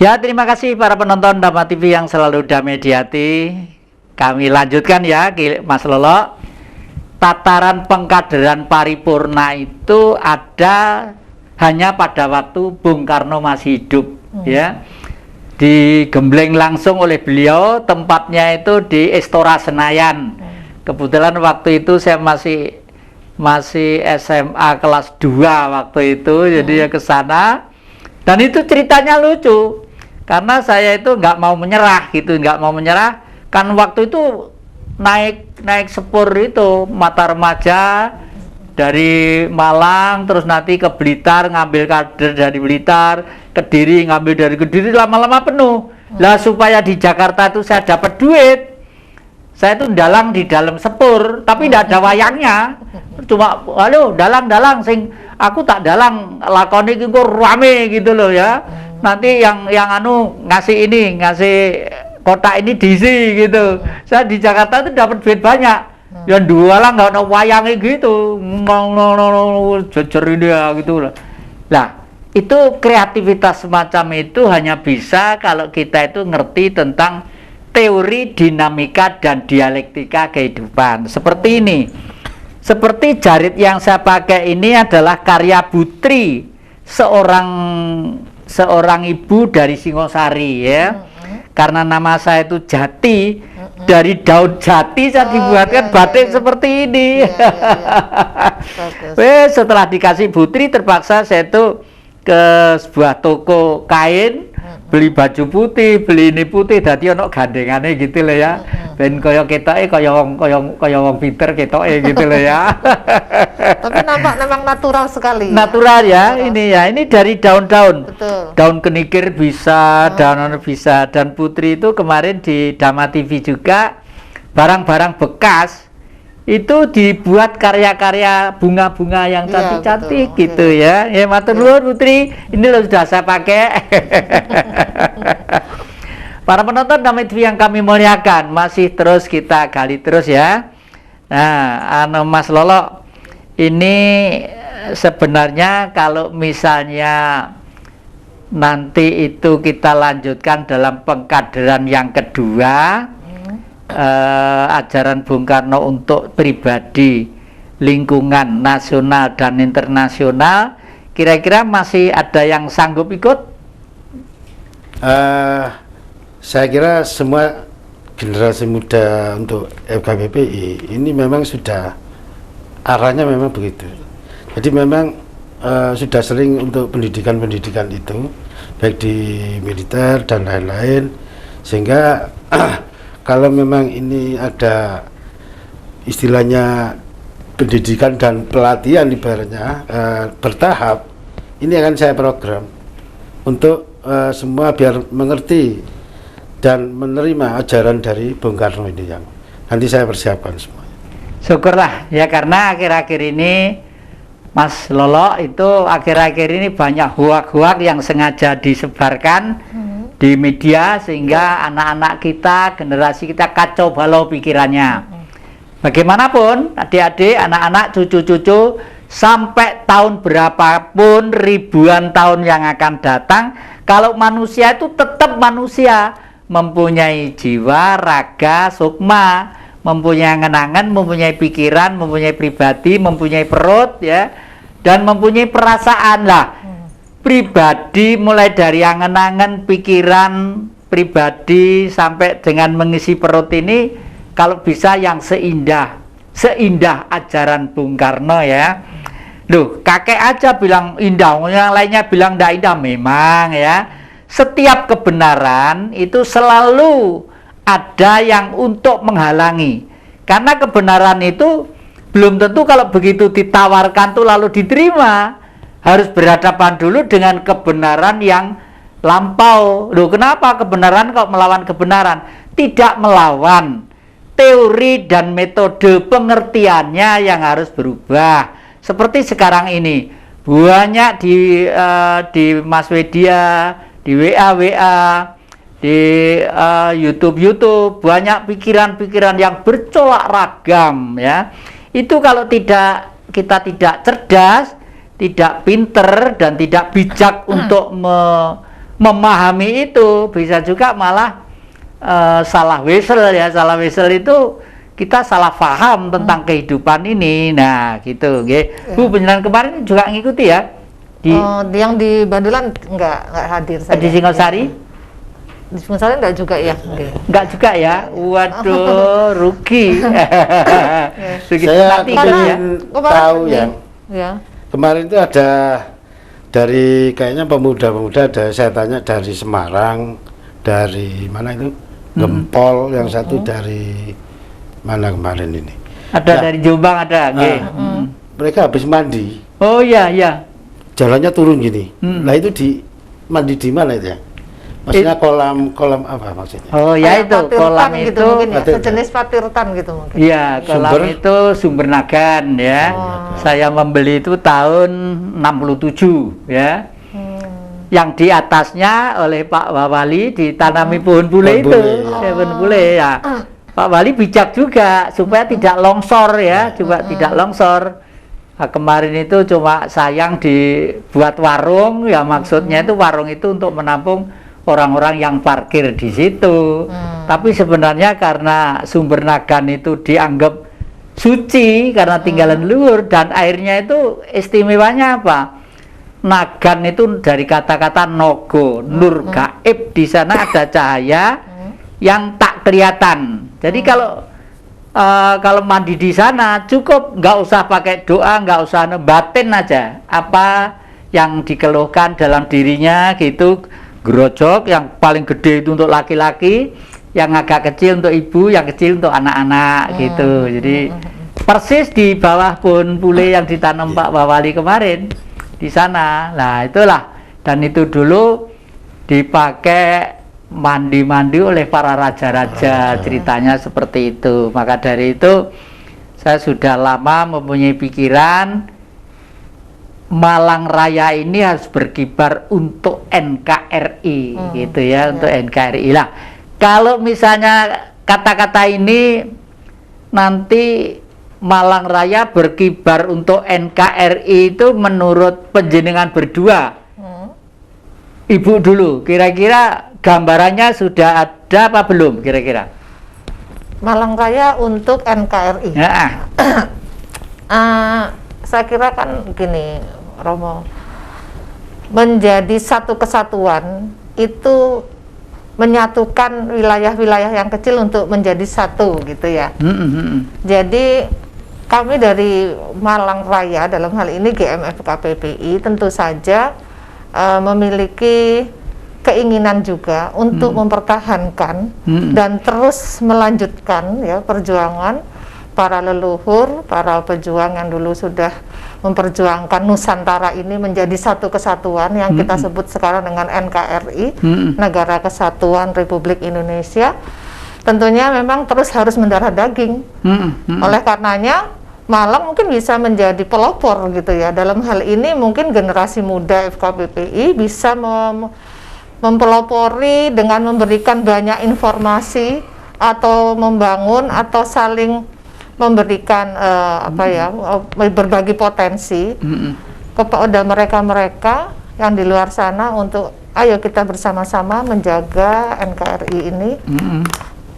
Ya, terima kasih para penonton Dhamma TV yang selalu damai di hati. Kami lanjutkan ya, Mas Lolo. Tataran pengkaderan paripurna itu ada hanya pada waktu Bung Karno masih hidup, ya. Digembleng langsung oleh beliau, tempatnya itu di Istora Senayan. Kebetulan waktu itu saya masih SMA kelas 2 waktu itu, jadi ya ke sana. Dan itu ceritanya lucu. Karena saya itu nggak mau menyerah gitu, nggak mau menyerah. Kan waktu itu naik sepur itu Mata Remaja dari Malang, terus nanti ke Blitar, ngambil kader dari Blitar, Kediri, ngambil dari Kediri, lama-lama penuh. Lah supaya di Jakarta itu saya dapat duit, saya itu dalang di dalam sepur, tapi tidak ada wayangnya. Cuma, halo, dalang, sing aku tak dalang, lakoni itu rame gitu loh ya. Nanti yang ngasih kotak ini diisi gitu. Saya di Jakarta itu dapat duit banyak. Yang dua lah nggak ada wayangnya gitu, jejer ini ya gitu lah. Nah, itu kreativitas semacam itu hanya bisa kalau kita itu ngerti tentang teori dinamika dan dialektika kehidupan. Seperti ini. Seperti jarit yang saya pakai ini adalah karya Butri, seorang ibu dari Singosari ya. Karena nama saya itu Jati, dari daun jati saya dibuatkan batik seperti ini. Setelah dikasih Butri, terpaksa saya itu ke sebuah toko kain, beli baju putih, beli ini putih, dadi ono gandengane gitu loh ya. Ben kaya ketoke kaya wong pinter ketoke gitu loh ya. Tapi nampak memang natural sekali. Natural ya, ini dari daun-daun. Daun kenikir bisa, daun bisa. Dan Putri itu kemarin di Dhamma TV juga barang-barang bekas itu dibuat karya-karya bunga-bunga yang cantik-cantik gitu ya. Ya matur nuwun Putri, ini loh sudah saya pakai. Para penonton Dhamma TV yang kami muliakan, masih terus kita gali terus ya. Nah, Mas Lolo, ini sebenarnya kalau misalnya nanti itu kita lanjutkan dalam pengkaderan yang kedua, ajaran Bung Karno untuk pribadi, lingkungan nasional dan internasional, kira-kira masih ada yang sanggup ikut? Saya kira semua generasi muda untuk FKBPI ini memang sudah arahnya memang begitu. Jadi memang sudah sering untuk pendidikan-pendidikan itu, baik di militer dan lain-lain, sehingga kalau memang ini ada istilahnya pendidikan dan pelatihan ibaratnya bertahap, ini akan saya program untuk semua biar mengerti dan menerima ajaran dari Bung Karno ini yang nanti saya persiapkan semua. Syukurlah ya, karena akhir-akhir ini Mas Lolo itu akhir-akhir ini banyak hoak-hoak yang sengaja disebarkan di media sehingga anak-anak kita, generasi kita kacau balau pikirannya. Bagaimanapun adik-adik, anak-anak, cucu-cucu, sampai tahun berapapun, ribuan tahun yang akan datang, kalau manusia itu tetap manusia, mempunyai jiwa, raga, sukma, mempunyai angan-angan, mempunyai pikiran, mempunyai pribadi, mempunyai perut ya, dan mempunyai perasaan lah. Pribadi mulai dari angan-angan, pikiran, pribadi sampai dengan mengisi perut ini, kalau bisa yang seindah ajaran Bung Karno ya. Loh, kakek aja bilang indah, yang lainnya bilang tidak indah. Memang ya, setiap kebenaran itu selalu ada yang untuk menghalangi, karena kebenaran itu belum tentu kalau begitu ditawarkan tuh lalu diterima, harus berhadapan dulu dengan kebenaran yang lampau. Loh, kenapa kebenaran kok melawan kebenaran? Tidak melawan, teori dan metode pengertiannya yang harus berubah. Seperti sekarang ini banyak di mass media, di WA, di YouTube banyak pikiran-pikiran yang bercolak ragam ya. Itu kalau kita tidak cerdas, tidak pinter dan tidak bijak untuk memahami itu, bisa juga malah salah wesel ya. Salah wesel itu kita salah paham tentang kehidupan ini. Nah, gitu nggih. Bu, penjelasan kemarin juga ngikuti ya? Yang di Bandulan enggak hadir saya. Di Singosari? Di Singosari enggak juga ya? Enggak juga ya? Waduh, rugi. Saya ya. Tahu ya. Ya. Kemarin itu ada dari kayaknya pemuda-pemuda, saya tanya dari Semarang, dari mana itu? Gempol, yang satu dari mana kemarin ini? Ada dari Jombang ada, mereka habis mandi. Oh iya, iya. Jalannya turun gini. Nah itu mandi di mana itu ya? Maksudnya kolam apa maksudnya? Oh ya, itu kolam gitu itu mungkin ya, sejenis patirtan gitu mungkin. Iya, kolam itu Sumber Nagan ya. Saya membeli itu tahun 67 ya. Yang di atasnya oleh Pak Wali ditanami pohon bule itu. Pohon bule ya. Pak Wali bijak juga supaya tidak longsor ya, juga tidak longsor. Nah, kemarin itu cuma sayang dibuat warung ya, maksudnya itu warung itu untuk menampung orang-orang yang parkir di situ. Tapi sebenarnya karena Sumber Nagan itu dianggap suci karena tinggalan leluhur, dan airnya itu istimewanya apa? Nagan itu dari kata-kata nogo, nur gaib, di sana ada cahaya yang tak kelihatan. Jadi kalau mandi di sana cukup, nggak usah pakai doa, nggak usah batin aja apa yang dikeluhkan dalam dirinya gitu. Grojok yang paling gede itu untuk laki-laki, yang agak kecil untuk ibu, yang kecil untuk anak-anak gitu. Jadi persis di bawah pohon bule yang ditanam Pak Wali kemarin di sana. Nah itulah, dan itu dulu dipakai mandi-mandi oleh para raja-raja, ceritanya seperti itu. Maka dari itu saya sudah lama mempunyai pikiran Malang Raya ini harus berkibar untuk NKRI gitu ya, untuk NKRI lah. Kalau misalnya kata-kata ini nanti Malang Raya berkibar untuk NKRI itu menurut penjenengan berdua, Ibu dulu, kira-kira gambarannya sudah ada apa belum kira-kira? Malang Raya untuk NKRI. Ya. Saya kira kan gini, Romo, menjadi satu kesatuan itu menyatukan wilayah-wilayah yang kecil untuk menjadi satu gitu ya. Jadi kami dari Malang Raya dalam hal ini GMF KPPI tentu saja memiliki keinginan juga untuk mempertahankan dan terus melanjutkan ya perjuangan para leluhur, para pejuang yang dulu sudah memperjuangkan Nusantara ini menjadi satu kesatuan yang kita sebut sekarang dengan NKRI, Negara Kesatuan Republik Indonesia. Tentunya memang terus harus mendarah daging. Oleh karenanya Malang mungkin bisa menjadi pelopor gitu ya. Dalam hal ini mungkin generasi muda FKPPI bisa mempelopori dengan memberikan banyak informasi atau membangun atau saling memberikan berbagi potensi kepada mereka-mereka yang di luar sana untuk ayo kita bersama-sama menjaga NKRI ini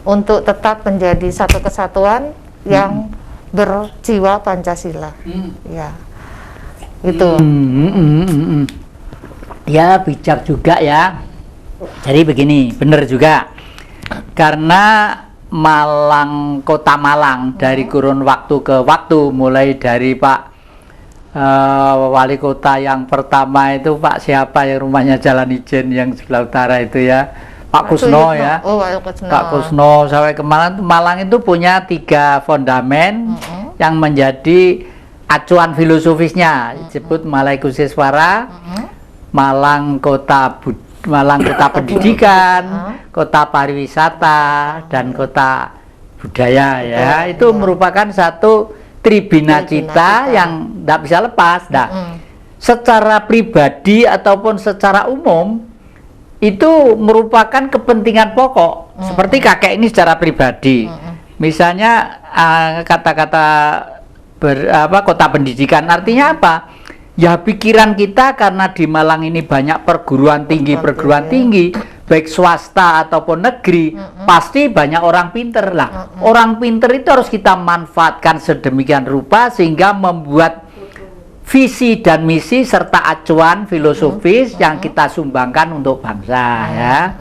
untuk tetap menjadi satu kesatuan yang berjiwa Pancasila. Ya. Itu. Ya, bijak juga ya. Jadi begini, benar juga. Karena Malang, kota Malang dari kurun waktu ke waktu, mulai dari Pak Wali Kota yang pertama itu Pak siapa yang rumahnya Jalan Ijen yang sebelah utara itu ya, Pak Kusno ya. Pak Kusno sampai ke Malang. Malang itu punya 3 fondamen yang menjadi acuan filosofisnya, disebut Malai Kusiswara, Malang Kota Pendidikan, Kota Pariwisata, dan Kota Budaya ya. Itu merupakan satu tribina cita yang tidak bisa lepas. Nah, secara pribadi ataupun secara umum itu merupakan kepentingan pokok. Seperti kakek ini secara pribadi, misalnya kata-kata kota pendidikan, artinya apa? Ya pikiran kita karena di Malang ini banyak perguruan tinggi, baik swasta ataupun negeri, pasti banyak orang pinter lah. Orang pinter itu harus kita manfaatkan sedemikian rupa sehingga membuat visi dan misi serta acuan filosofis yang kita sumbangkan untuk bangsa ya.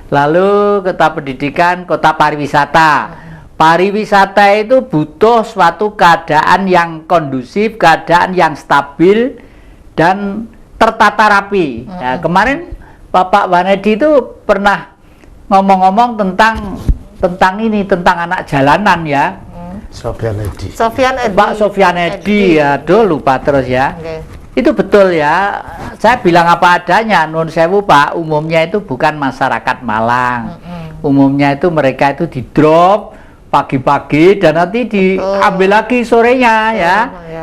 Lalu kota pendidikan, kota pariwisata. Pariwisata itu butuh suatu keadaan yang kondusif, keadaan yang stabil dan tertata rapi. Ya, kemarin Bapak Wanedi itu pernah ngomong-ngomong tentang anak jalanan ya. Sofyan Edi. Pak Sofyan Edi, aduh lupa terus ya. Itu betul ya. Saya bilang apa adanya, nun sewu Pak, umumnya itu bukan masyarakat Malang. Umumnya itu mereka itu di drop pagi-pagi dan nanti diambil lagi sorenya ya.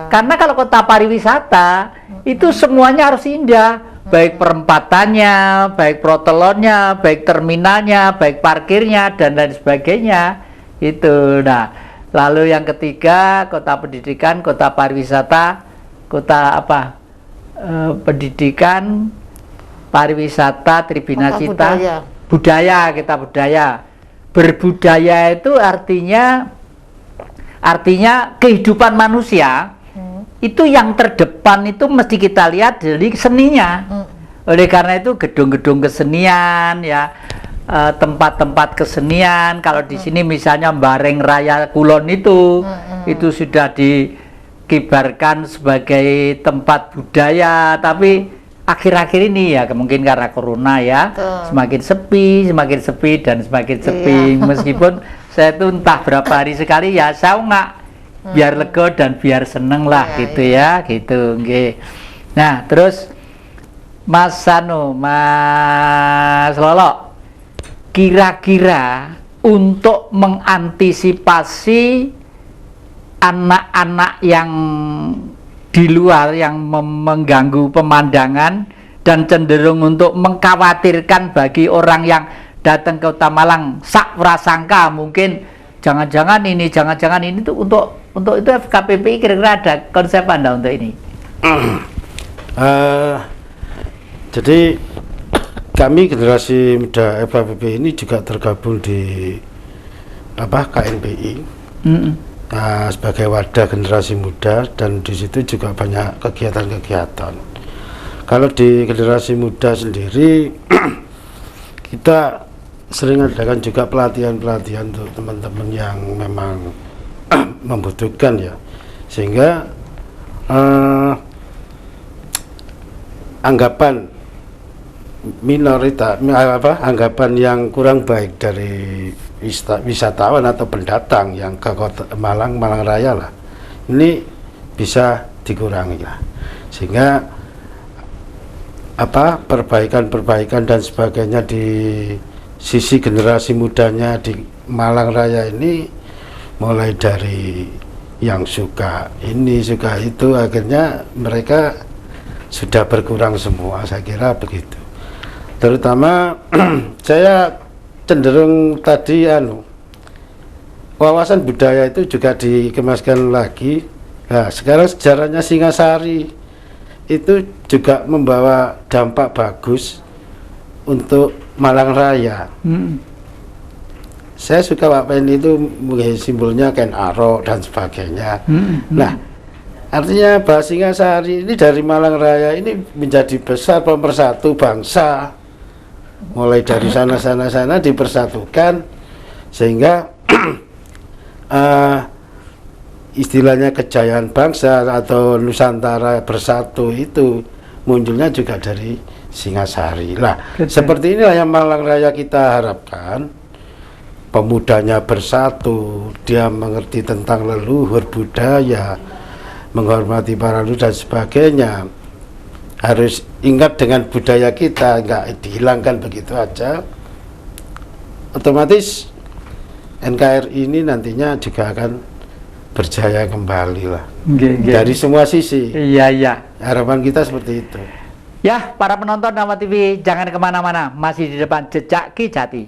Karena kalau kota pariwisata itu semuanya harus indah, baik perempatannya, baik protolonnya, baik terminalnya, baik parkirnya dan lain sebagainya. Itu. Nah, lalu yang ketiga, kota pendidikan, kota pariwisata, kota apa? Pendidikan, pariwisata, tribunacita, budaya, kita budaya. Berbudaya itu artinya kehidupan manusia itu yang terdepan itu mesti kita lihat dari seninya. Oleh karena itu gedung-gedung kesenian ya, tempat-tempat kesenian. Kalau di sini misalnya Bareng Raya Kulon itu sudah dikibarkan sebagai tempat budaya, tapi akhir-akhir ini ya mungkin karena corona ya semakin sepi dan semakin sepi. Meskipun saya tuh entah berapa hari sekali ya saya nggak biar lega dan biar seneng lah gitu ya gitu. Nah terus Mas Lolo, kira-kira untuk mengantisipasi anak-anak yang di luar yang mengganggu pemandangan dan cenderung untuk mengkhawatirkan bagi orang yang datang ke Kota Malang, sak prasangka mungkin jangan-jangan ini itu untuk itu FKPPI kira-kira ada konsep Anda untuk ini? Jadi kami generasi muda FKPPI ini juga tergabung di KNPI. Nah, sebagai wadah generasi muda, dan di situ juga banyak kegiatan-kegiatan. Kalau di generasi muda sendiri kita sering adakan juga pelatihan-pelatihan untuk teman-teman yang memang membutuhkan ya, sehingga anggapan minoritas anggapan yang kurang baik dari wisatawan atau pendatang yang ke kota Malang Raya lah, ini bisa dikurangi lah, sehingga perbaikan dan sebagainya di sisi generasi mudanya di Malang Raya ini, mulai dari yang suka ini suka itu, akhirnya mereka sudah berkurang semua, saya kira begitu. Terutama saya cenderung tadi wawasan budaya itu juga dikemaskan lagi. Nah, sekarang sejarahnya Singasari itu juga membawa dampak bagus untuk Malang Raya. Saya suka Pak Pen itu simbolnya Ken Arok dan sebagainya. Nah, artinya bahwa Singasari ini dari Malang Raya ini menjadi besar pemersatu bangsa. Mulai dari sana dipersatukan, sehingga istilahnya kejayaan bangsa atau Nusantara bersatu itu munculnya juga dari Singasari lah. Seperti inilah yang Malang Raya kita harapkan, pemudanya bersatu, dia mengerti tentang leluhur budaya, menghormati para leluhur dan sebagainya. Harus ingat dengan budaya kita, nggak dihilangkan begitu aja. Otomatis NKRI ini nantinya juga akan berjaya kembali lah. Dari semua sisi. Iya. Harapan kita seperti itu. Ya, para penonton Dharma TV, jangan kemana-mana, masih di depan Jejak Ki Jati.